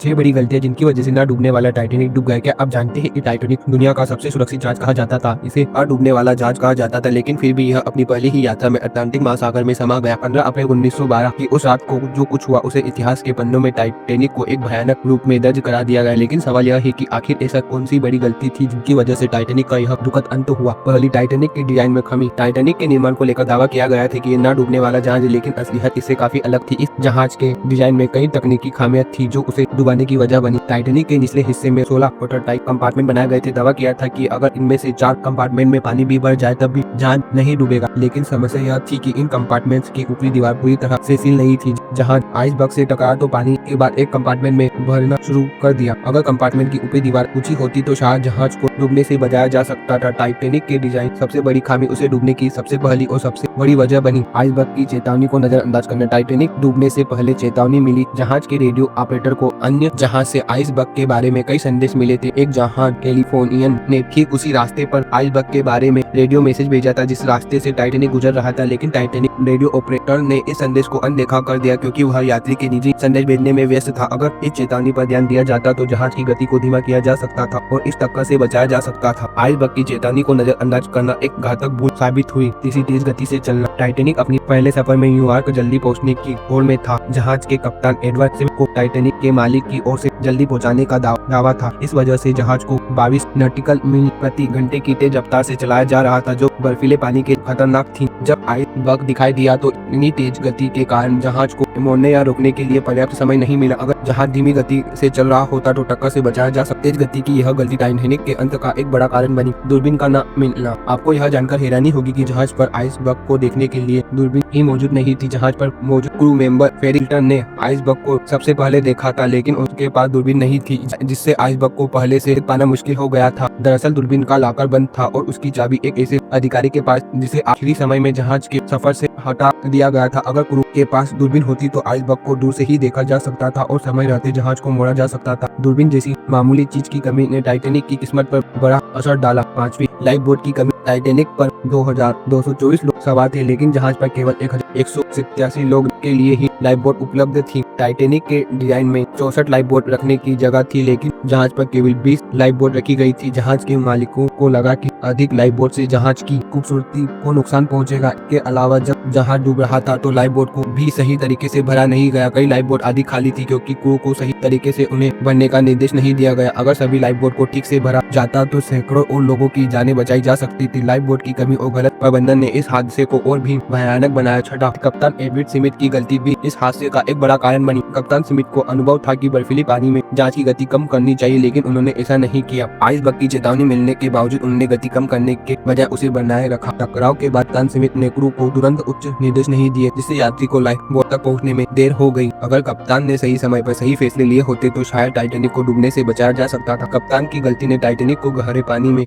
छह बड़ी गलतियां जिनकी वजह से ना डूबने वाला टाइटैनिक डूब गया। क्या आप जानते हैं कि टाइटैनिक दुनिया का सबसे सुरक्षित जहाज कहा जाता था? इसे अडूबने वाला जहाज कहा जाता था, लेकिन फिर भी यह अपनी पहली ही यात्रा में अटलांटिक महासागर में समा गया। 15 अप्रैल 1912 की उस रात को जो कुछ हुआ उसे इतिहास के पन्नों में टाइटैनिक को एक भयानक रूप में दर्ज करा दिया गया। लेकिन सवाल यह है कि आखिर ऐसा कौन सी बड़ी गलती थी जिनकी वजह से टाइटैनिक का यह दुखद अंत हुआ। पहली, टाइटैनिक की डिजाइन में खामी। टाइटैनिक के निर्माण को लेकर दावा किया गया था कि ये न डूबने वाला जहाज है, लेकिन असलियत इससे काफी अलग थी। इस जहाज के डिजाइन में कई तकनीकी खामियां थी जो उसे डुबाने की वजह बनी। टाइटैनिक के निचले हिस्से में 16 वाटर टाइप कंपार्टमेंट बनाए गए थे। दावा किया था कि अगर इनमें से 4 कंपार्टमेंट में पानी भी भर जाए तब भी जहाज नहीं डूबेगा। लेकिन समस्या यह थी कि इन कंपार्टमेंट्स की ऊपरी दीवार पूरी तरह से सील नहीं थी। जहाज आइसबर्ग से टकरा तो पानी के बाद एक कंपार्टमेंट में भरना शुरू कर दिया। अगर कंपार्टमेंट की ऊपरी दीवार ऊंची होती तो शायद जहाज को डूबने से बचाया जा सकता था। टाइटैनिक के डिजाइन सबसे बड़ी खामी उसे डूबने की सबसे पहली और सबसे बड़ी वजह बनी। आइसबर्ग की चेतावनी को नजरअंदाज करना। टाइटैनिक डूबने से पहले चेतावनी मिली। जहाज के रेडियो ऑपरेटर को अन्य जहाज से आइसबर्ग के बारे में कई संदेश मिले थे। एक जहाज कैलिफोर्नियन ने ठीक उसी रास्ते पर आइसबर्ग के बारे में रेडियो मैसेज भेजा था जिस रास्ते से टाइटैनिक गुजर रहा था। लेकिन टाइटैनिक रेडियो ऑपरेटर ने इस संदेश को अनदेखा कर दिया क्योंकि वह यात्री के निजी संदेश भेजने में व्यस्त था। अगर इस चेतावनी पर ध्यान दिया जाता तो जहाज की गति को धीमा किया जा सकता था और इस टक्कर से बचाया जा सकता था। आइसबर्ग की चेतावनी को नजरअंदाज करना एक घातक भूल साबित हुई। तीसरी, तेज गति से चलना। टाइटैनिक अपनी पहले सफर में न्यूयॉर्क जल्दी पहुंचने की होड़ में था। जहाज के कप्तान एडवर्ड स्मिथ को टाइटैनिक के मालिक की ओर से जल्दी पहुंचाने का दावा था। इस वजह से जहाज को 22 नॉटिकल मील प्रति घंटे की तेज रफ्तार से चलाया जा रहा था जो बर्फीले पानी के खतरनाक थी। जब आइसबर्ग दिखाई दिया तो इतनी तेज गति के कारण जहाज को मोड़ने या रोकने के लिए पर्याप्त समय नहीं मिला। अगर जहाज धीमी गति से चल रहा होता तो टक्कर से बचाया जा सकता। तेज गति की यह गलती टाइटैनिक के अंत का एक बड़ा कारण बनी। दूरबीन का न मिलना। आपको यह जानकर हैरानी होगी कि जहाज पर आइसबर्ग को देखने के लिए दूरबीन ही मौजूद नहीं थी। जहाज पर मौजूद क्रू मेंबर फेरिल्टन ने आइसबर्ग को सबसे पहले देखा था, लेकिन उसके पास दूरबीन नहीं थी जिससे आइसबर्ग को पहले से पाना मुश्किल हो गया था। दरअसल दूरबीन का लॉकर बंद था और उसकी चाबी एक ऐसे अधिकारी के पास जिसे आखिरी समय में जहाज के सफर से हटा दिया गया था। अगर क्रू के पास दूरबीन होती तो आइसबर्ग को दूर से ही देखा जा सकता था और समय रहते जहाज को मोड़ा जा सकता था। दूरबीन जैसी मामूली चीज की कमी ने टाइटैनिक की किस्मत पर बड़ा असर डाला। 5वीं, लाइफ बोट की कमी। टाइटैनिक पर 2224 लोग सवार थे, लेकिन जहाज पर केवल 1187 लोग के लिए ही लाइफ बोट उपलब्ध थी। टाइटैनिक के डिजाइन में 64 लाइफ बोट रखने की जगह थी, लेकिन जहाज पर केवल 20 लाइफ बोट रखी गई थी। जहाज के मालिकों को लगा कि अधिक लाइफ बोट से जहाज की खूबसूरती को नुकसान पहुंचेगा। इसके अलावा जब जहाज डूब रहा था तो लाइफ बोट को भी सही तरीके से भरा नहीं गया। कई लाइफ बोट आधी खाली थी क्योंकि क्रू को सही तरीके से उन्हें भरने का निर्देश नहीं दिया गया। अगर सभी लाइफ बोट को ठीक से भरा जाता तो सैकड़ों और लोगों की जानें बचाई जा सकती थी। लाइफ बोट की कमी और गलत प्रबंधन ने इस हादसे को और भी भयानक बनाया। छठा, कप्तान एडवर्ड स्मिथ की गलती भी इस हादसे का एक बड़ा कारण बनी। कप्तान स्मिथ को अनुभव था कि बर्फीले पानी में जहाज की गति कम करनी चाहिए, लेकिन उन्होंने ऐसा नहीं किया। आइसबर्ग की चेतावनी मिलने के बावजूद उन्होंने गति कम करने के बजाय उसे बनाए रखा। टकराव के बाद कप्तान स्मिथ ने क्रू को तुरंत उच्च निर्देश नहीं दिए, जिससे यात्री को लाइफ बोट तक पहुंचने में देर हो गई। अगर कप्तान ने सही समय पर सही फैसले लिए होते तो शायद टाइटैनिक को डूबने से बचाया जा सकता था। कप्तान की गलती ने टाइटैनिक को गहरे पानी में